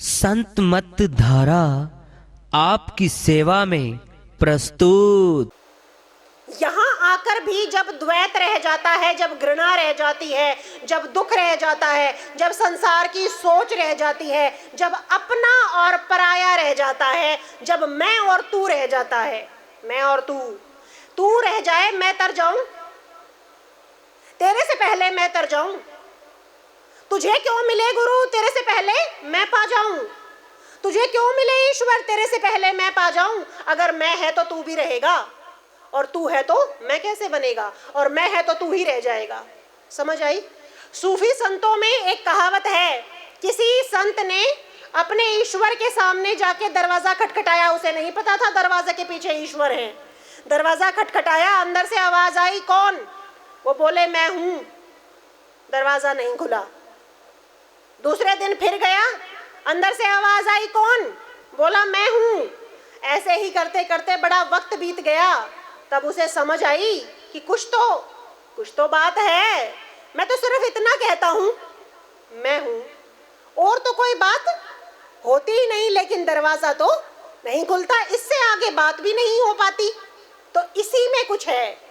संत मत धारा आपकी सेवा में प्रस्तुत। यहाँ आकर भी जब द्वैत रह जाता है, जब घृणा रह जाती है, जब दुख रह जाता है, जब संसार की सोच रह जाती है, जब अपना और पराया रह जाता है, जब मैं और तू रह जाता है, मैं और तू रह जाए, मैं तर जाऊं, तेरे से पहले मैं तर जाऊं, तुझे क्यों मिले गुरु तेरे से पहले मैं पा जाऊं, तुझे क्यों मिले ईश्वर तेरे से पहले मैं पा जाऊं। अगर मैं है तो तू भी रहेगा, और तू है तो मैं कैसे बनेगा, और मैं है तो तू ही रह जाएगा। समझ आई? सूफी संतों में एक कहावत है, किसी संत ने अपने ईश्वर के सामने जाके दरवाजा खटखटाया, उसे नहीं पता था दरवाजे के पीछे ईश्वर है। दरवाजा खटखटाया, अंदर से आवाज आई, कौन? वो बोले मैं हूं। दरवाजा नहीं खुला। दूसरे दिन फिर गया, अंदर से आवाज आई, कौन? बोला मैं हूं। ऐसे ही करते करते बड़ा वक्त बीत गया, तब उसे समझ आई कि कुछ तो बात है। मैं तो सिर्फ इतना कहता हूं, मैं हूं, और तो कोई बात होती ही नहीं, लेकिन दरवाजा तो नहीं खुलता, इससे आगे बात भी नहीं हो पाती, तो इसी में कुछ है।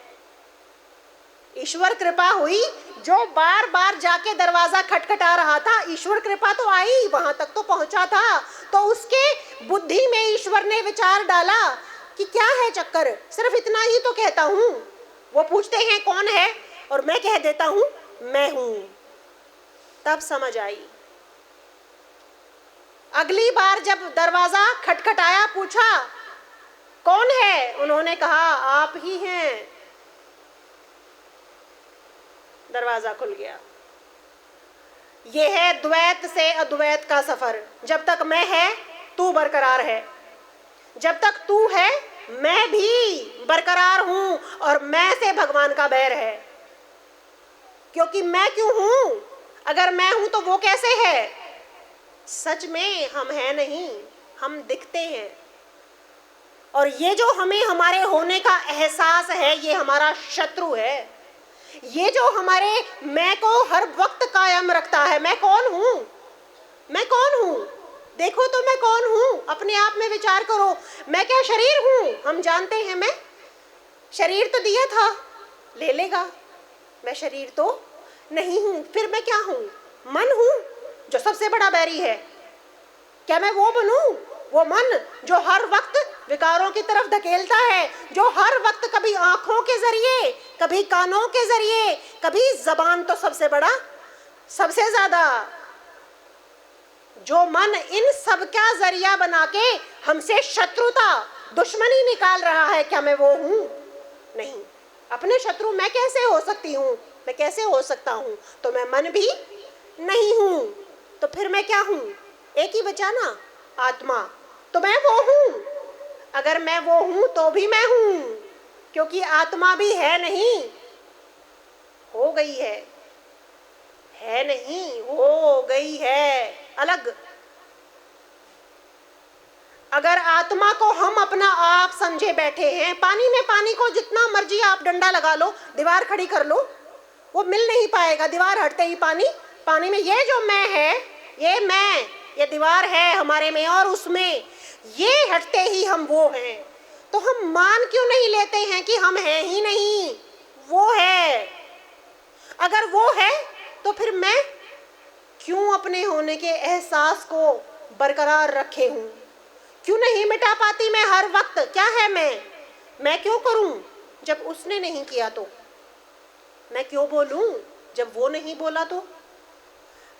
ईश्वर कृपा हुई, जो बार बार जाके दरवाजा खटखटा रहा था, ईश्वर कृपा तो आई, वहां तक तो पहुंचा था, तो उसके बुद्धि में ईश्वर ने विचार डाला कि क्या है चक्कर, सिर्फ इतना ही तो कहता हूं। वो पूछते हैं कौन है, और मैं कह देता हूं मैं हूं। तब समझ आई। अगली बार जब दरवाजा खटखटाया, पूछा कौन है, उन्होंने कहा आप ही हैं। दरवाजा खुल गया। यह है द्वैत से अद्वैत का सफर। जब तक मैं है तू बरकरार है, जब तक तू है मैं भी बरकरार हूं, और मैं से भगवान का बैर है। क्योंकि मैं क्यों हूं? अगर मैं हूं तो वो कैसे है? सच में हम हैं नहीं, हम दिखते हैं, और ये जो हमें हमारे होने का एहसास है, ये हमारा शत्रु है। ये जो हमारे मैं को हर वक्त कायम रखता है। मैं कौन हूं? मैं कौन हूं? देखो तो मैं कौन हूं? अपने आप में विचार करो। मैं क्या शरीर हूं? हम जानते हैं मैं शरीर तो दिया था, ले लेगा। मैं शरीर तो नहीं हूं, फिर मैं क्या हूं? मन हूं, जो सबसे बड़ा बैरी है। क्या मैं वो बनूं? वो मन जो हर वक्त विकारों की तरफ धकेलता है, जो हर वक्त कभी आंखों के जरिए, कभी कानों के जरिए, कभी जबान तो सबसे बड़ा, सबसे ज्यादा, जो मन इन सब का जरिया बना के हमसे शत्रुता, दुश्मनी निकाल रहा है। क्या मैं वो हूं? नहीं। अपने शत्रु मैं कैसे हो सकती हूं? मैं कैसे हो सकता हूं? तो मैं मन भी नहीं हूं, तो फिर मैं क्या हूं? एक ही बचा ना, आत्मा। तो मैं वो हूं। अगर मैं वो हूं तो भी मैं हूं, क्योंकि आत्मा भी है नहीं, हो गई है नहीं, हो गई है अलग। अगर आत्मा को हम अपना आप समझे बैठे हैं, पानी में पानी को जितना मर्जी आप डंडा लगा लो, दीवार खड़ी कर लो, वो मिल नहीं पाएगा। दीवार हटते ही पानी में ये जो मैं है, ये मैं, ये दीवार है हमारे में, और उसमें ये हटते ही हम वो हैं। तो हम मान क्यों नहीं लेते हैं कि हम हैं ही नहीं, वो है। अगर वो है तो फिर मैं क्यों अपने होने के एहसास को बरकरार रखे हूं? क्यों नहीं मिटा पाती मैं हर वक्त? क्या है मैं क्यों करूं जब उसने नहीं किया? तो मैं क्यों बोलूं जब वो नहीं बोला? तो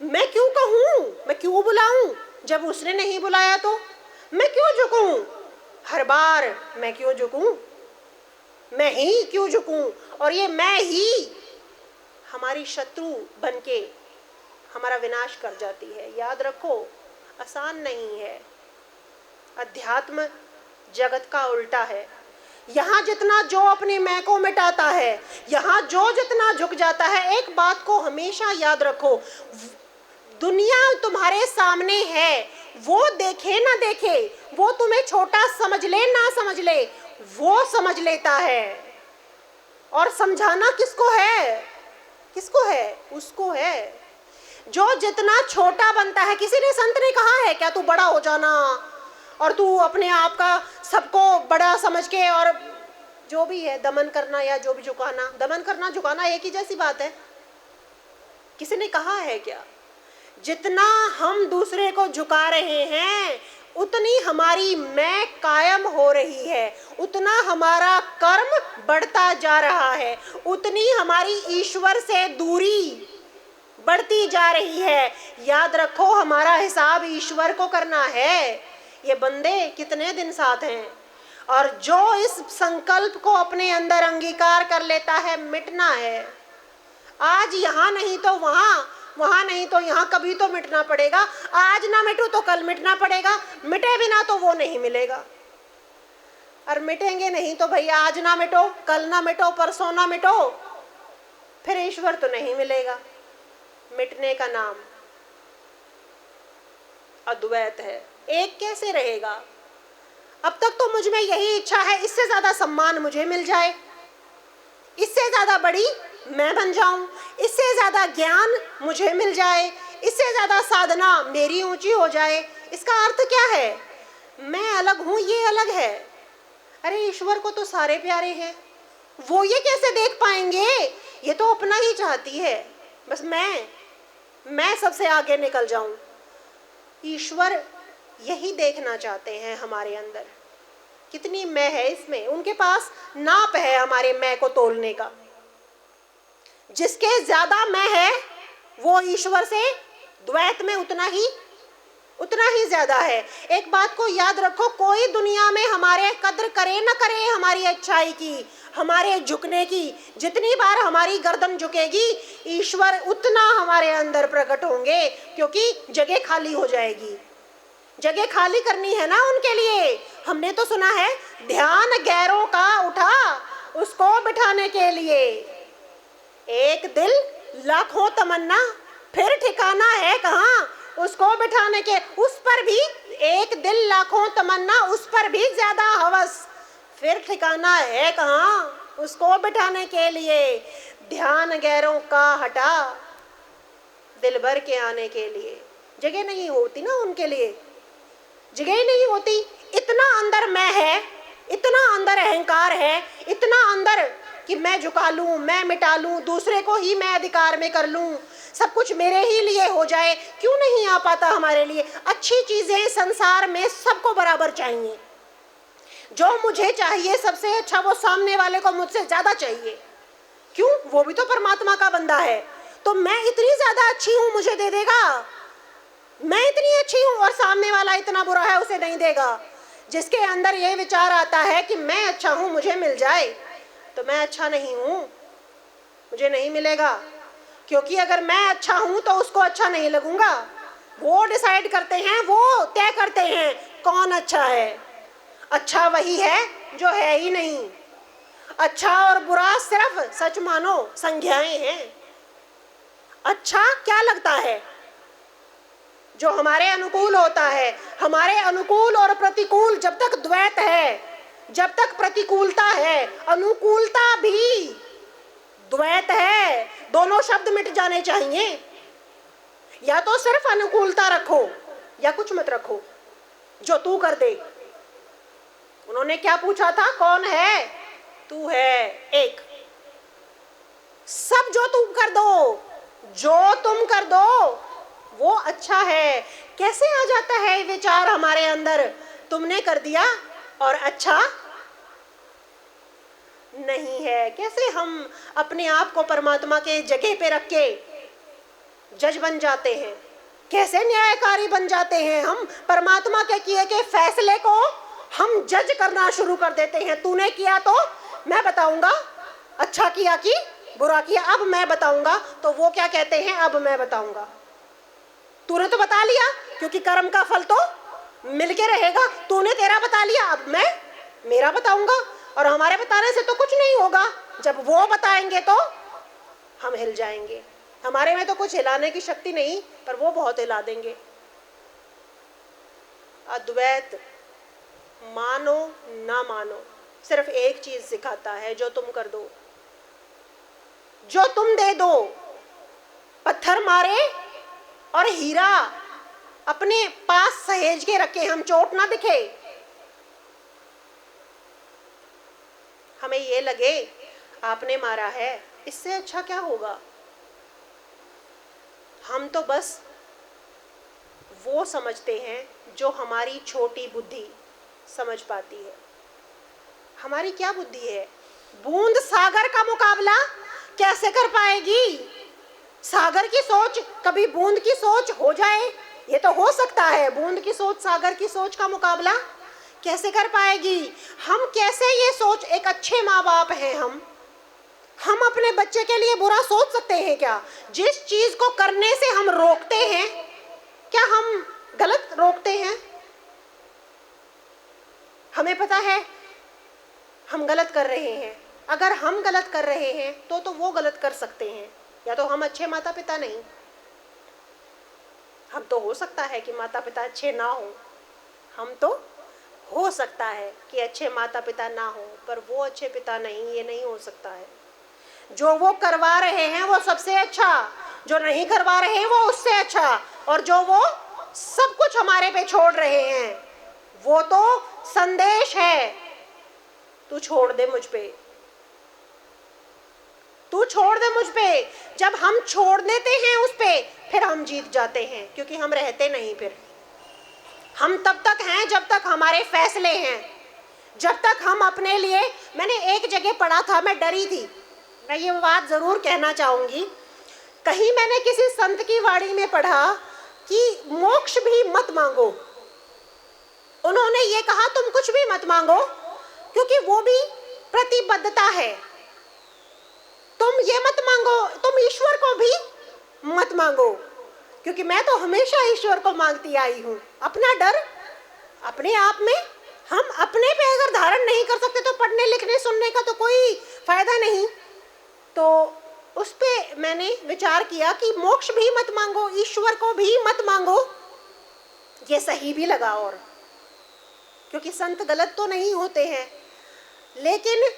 मैं क्यों कहूं, मैं क्यों बुलाऊं जब उसने नहीं बुलाया? तो मैं क्यों झुकूं हर बार? मैं क्यों झुकूं? मैं ही क्यों झुकूं? और ये मैं ही हमारी शत्रु बनके हमारा विनाश कर जाती है। याद रखो, आसान नहीं है। अध्यात्म जगत का उल्टा है। यहाँ जितना जो अपने मैं को मिटाता है, यहाँ जो जितना झुक जाता है, एक बात को हमेशा याद रखो, दुनिया तुम्हारे सामने है, वो देखे ना देखे, वो तुम्हें छोटा समझ ले ना समझ ले, वो समझ लेता है। और समझाना किसको है? किसको है? उसको है। जो जितना छोटा बनता है, किसी ने संत ने कहा है क्या तू बड़ा हो जाना और तू अपने आप का सबको बड़ा समझ के और जो भी है दमन करना या जो भी झुकाना, दमन करना झुकाना एक ही जैसी बात है। किसी ने कहा है क्या? जितना हम दूसरे को झुका रहे हैं उतनी हमारी मैं कायम हो रही है, उतना हमारा कर्म बढ़ता जा रहा है, उतनी हमारी ईश्वर से दूरी बढ़ती जा रही है। याद रखो, हमारा हिसाब ईश्वर को करना है। ये बंदे कितने दिन साथ हैं, और जो इस संकल्प को अपने अंदर अंगीकार कर लेता है, मिटना है। आज यहाँ नहीं तो वहाँ, वहाँ नहीं तो यहाँ, कभी तो मिटना पड़ेगा। आज ना मिटू तो कल मिटना पड़ेगा, मिटे बिना तो वो नहीं मिलेगा। और मिटेंगे नहीं तो भैया आज ना मिटो, कल ना मिटो, परसों ना मिटो, फिर ईश्वर तो नहीं मिलेगा। मिटने का नाम अद्वैत है। एक कैसे रहेगा? अब तक तो मुझ में यही इच्छा है, इससे ज्यादा सम्मान मुझे मिल जाए, इससे ज्यादा बड़ी मैं बन जाऊं, इससे ज्यादा ज्ञान मुझे मिल जाए, इससे ज्यादा साधना मेरी ऊंची हो जाए। इसका अर्थ क्या है? मैं अलग हूं, ये अलग है। अरे ईश्वर को तो सारे प्यारे हैं, वो ये कैसे देख पाएंगे? ये तो अपना ही चाहती है, बस मैं सबसे आगे निकल जाऊं। ईश्वर यही देखना चाहते हैं हमारे अंदर, कितनी मैं है इसमें। उनके पास नाप है हमारे मैं को तोलने का। जिसके ज्यादा मैं है वो ईश्वर से द्वैत में उतना ही ज्यादा है। एक बात को याद रखो, कोई दुनिया में हमारे कद्र करे न करे हमारी अच्छाई की, हमारे झुकने की, जितनी बार हमारी गर्दन झुकेगी ईश्वर उतना हमारे अंदर प्रकट होंगे, क्योंकि जगह खाली हो जाएगी। जगह खाली करनी है ना उनके लिए। हमने तो सुना है ध्यान गैरों का उठा उसको बिठाने के लिए। एक दिल लाखों तमन्ना, फिर ठिकाना है कहाँ उसको बिठाने के। उस पर भी एक दिल लाखों तमन्ना, उस पर भी ज्यादा हवस, फिर ठिकाना है कहाँ उसको बिठाने के लिए। ध्यान गैरों का हटा दिल भर के आने के लिए। जगह नहीं होती ना उनके लिए, जगह ही नहीं होती। इतना अंदर मैं है, इतना अंदर अहंकार है, इतना अंदर कि मैं झुका लूं, मैं मिटा लूं, दूसरे को ही मैं अधिकार में कर लूं, सब कुछ मेरे ही लिए हो जाए। क्यों नहीं आ पाता हमारे लिए? अच्छी चीजें संसार में सबको बराबर चाहिए। जो मुझे चाहिए सबसे अच्छा वो सामने वाले को मुझसे ज्यादा चाहिए। क्यों? वो भी तो परमात्मा का बंदा है। तो मैं इतनी ज्यादा अच्छी हूं, मुझे दे देगा। मैं इतनी अच्छी हूं और सामने वाला इतना बुरा है, उसे नहीं देगा। जिसके अंदर ये विचार आता है कि मैं अच्छा हूं, मुझे मिल जाए, तो मैं अच्छा नहीं हूं, मुझे नहीं मिलेगा। क्योंकि अगर मैं अच्छा हूं तो उसको अच्छा नहीं लगूंगा। वो डिसाइड करते हैं, वो तय करते हैं कौन अच्छा है। अच्छा वही है जो है ही नहीं। अच्छा और बुरा सिर्फ सच मानो संज्ञाएं हैं। अच्छा क्या लगता है? जो हमारे अनुकूल होता है। हमारे अनुकूल और प्रतिकूल जब तक द्वैत है, जब तक प्रतिकूलता है, अनुकूलता भी द्वैत है। दोनों शब्द मिट जाने चाहिए। या तो सिर्फ अनुकूलता रखो या कुछ मत रखो, जो तू कर दे। उन्होंने क्या पूछा था? कौन है? तू है एक। सब जो तुम कर दो, जो तुम कर दो वो अच्छा है। कैसे आ जाता है विचार हमारे अंदर? तुमने कर दिया और अच्छा नहीं है। कैसे हम अपने आप को परमात्मा के जगह पे रख के जज बन जाते हैं? कैसे न्यायकारी बन जाते हैं हम? परमात्मा के किए के फैसले को हम जज करना शुरू कर देते हैं। तूने किया तो मैं बताऊंगा अच्छा किया कि बुरा किया, अब मैं बताऊंगा। तो वो क्या कहते हैं? अब मैं बताऊंगा। तूने तो बता लिया, क्योंकि कर्म का फल तो मिलके रहेगा। तूने तेरा बता लिया, अब मैं मेरा बताऊंगा। और हमारे बताने से तो कुछ नहीं होगा। जब वो बताएंगे तो हम हिल जाएंगे। हमारे में तो कुछ हिलाने की शक्ति नहीं, पर वो बहुत हिला देंगे। अद्वैत मानो ना मानो, सिर्फ एक चीज सिखाता है, जो तुम कर दो, जो तुम दे दो। पत्थर मारे और हीरा अपने पास सहेज के रखे, हम चोट ना दिखे, हमें ये लगे आपने मारा है, इससे अच्छा क्या होगा। हम तो बस वो समझते हैं जो हमारी छोटी बुद्धि समझ पाती है। हमारी क्या बुद्धि है? बूंद सागर का मुकाबला कैसे कर पाएगी? सागर की सोच कभी बूंद की सोच हो जाए, ये तो हो सकता है। बूंद की सोच सागर की सोच का मुकाबला कैसे कर पाएगी? हम कैसे ये सोच, एक अच्छे माँ बाप हैं हम अपने बच्चे के लिए बुरा सोच सकते हैं क्या? जिस चीज को करने से हम रोकते हैं, क्या हम गलत रोकते हैं? हमें पता है हम गलत कर रहे हैं। अगर हम गलत कर रहे हैं तो वो गलत कर सकते हैं। या तो हम अच्छे माता पिता नहीं, हम तो हो सकता है कि माता पिता अच्छे ना हो, हम तो हो सकता है कि अच्छे माता पिता ना हो, पर वो अच्छे पिता नहीं, ये नहीं हो सकता है। जो वो करवा रहे हैं वो सबसे अच्छा, जो नहीं करवा रहे हैं वो उससे अच्छा, और जो वो सब कुछ हमारे पे छोड़ रहे हैं वो तो संदेश है, तू छोड़ दे मुझ पे, तू छोड़ दे मुझ पे। जब हम छोड़ देते हैं उस पे, फिर हम जीत जाते हैं, क्योंकि हम रहते नहीं। फिर हम तब तक हैं जब तक हमारे फैसले हैं, जब तक हम अपने लिए। मैंने एक जगह पढ़ा था, मैं डरी थी, मैं ये बात जरूर कहना चाहूंगी। कहीं मैंने किसी संत की वाणी में पढ़ा कि मोक्ष भी मत मांगो। उन्होंने ये कहा तुम कुछ भी मत मांगो, क्योंकि वो भी प्रतिबद्धता है। तुम ये मत मांगो, तुम ईश्वर को भी मत मांगो, क्योंकि मैं तो हमेशा ईश्वर को मांगती आई हूँ। अपना डर अपने आप में, हम अपने पे अगर धारण नहीं कर सकते तो पढ़ने लिखने सुनने का तो कोई फायदा नहीं। तो उस पे मैंने विचार किया कि मोक्ष भी मत मांगो, ईश्वर को भी मत मांगो। ये सही भी लगा, और क्योंकि संत गलत तो नहीं होते हैं, लेकिन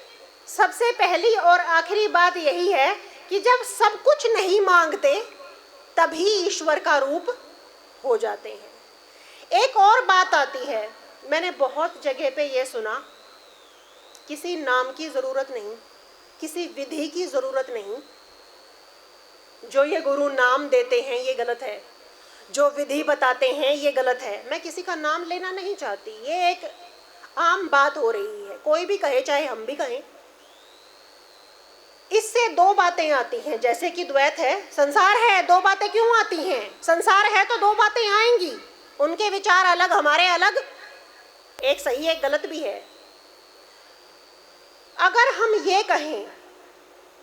सबसे पहली और आखिरी बात यही है कि जब सब कुछ नहीं मांगते तभी ईश्वर का रूप हो जाते हैं। एक और बात आती है, मैंने बहुत जगह पे ये सुना, किसी नाम की ज़रूरत नहीं, किसी विधि की ज़रूरत नहीं। जो ये गुरु नाम देते हैं ये गलत है, जो विधि बताते हैं ये गलत है। मैं किसी का नाम लेना नहीं चाहती, ये एक आम बात हो रही है, कोई भी कहे चाहे हम भी कहें। इससे दो बातें आती हैं, जैसे कि द्वैत है, संसार है, दो बातें क्यों आती हैं? संसार है तो दो बातें आएंगी, उनके विचार अलग हमारे अलग, एक सही एक गलत भी है। अगर हम ये कहें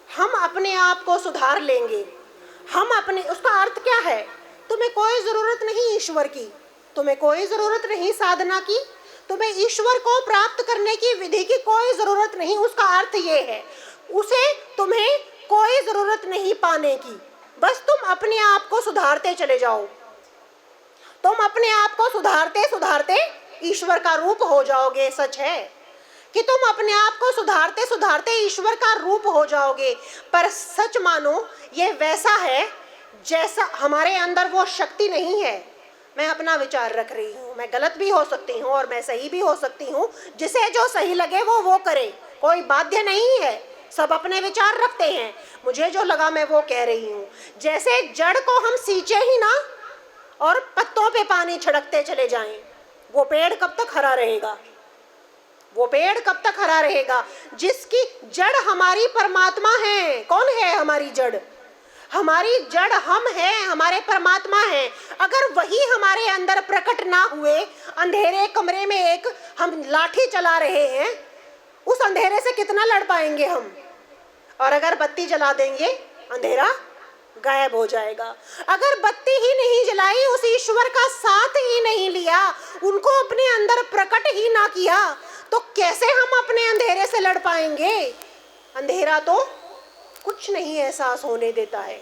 हम अपने आप को सुधार लेंगे, हम अपने, उसका अर्थ क्या है? तुम्हें कोई ज़रूरत नहीं ईश्वर की, तुम्हें कोई ज़रूरत नहीं साधना की, तुम्हें ईश्वर को प्राप्त करने की विधि की कोई ज़रूरत नहीं। उसका अर्थ ये है, उसे तुम्हें कोई ज़रूरत नहीं पाने की, बस तुम अपने आप को सुधारते चले जाओ। तुम अपने आप को सुधारते सुधारते ईश्वर का रूप हो जाओगे। सच है कि तुम अपने आप को सुधारते सुधारते ईश्वर का रूप हो जाओगे, पर सच मानो ये वैसा है जैसा हमारे अंदर वो शक्ति नहीं है। मैं अपना विचार रख रही हूँ, मैं गलत भी हो सकती हूँ और मैं सही भी हो सकती हूँ, जिसे जो सही लगे वो करे, कोई बाध्य नहीं है, सब अपने विचार रखते हैं। मुझे जो लगा मैं वो कह रही हूँ। जैसे जड़ को हम सींचे ही ना और पत्तों पे पानी छिड़कते चले जाएं, वो पेड़ कब तक हरा रहेगा? वो पेड़ कब तक हरा रहेगा? जिसकी जड़ हमारी परमात्मा है। कौन है हमारी जड़? हमारी जड़ हम हैं, हमारे परमात्मा हैं। अगर वही हमारे अंदर प्रकट ना हुए, अंधेरे कमरे में एक हम लाठी चला रहे हैं, उस अंधेरे से कितना लड़ पाएंगे हम? और अगर बत्ती जला देंगे अंधेरा गायब हो जाएगा। अगर बत्ती ही नहीं जलाई, उस ईश्वर का साथ ही नहीं लिया, उनको अपने अंदर प्रकट ही ना किया, तो कैसे हम अपने अंधेरे से लड़ पाएंगे? अंधेरा तो कुछ नहीं एहसास होने देता है।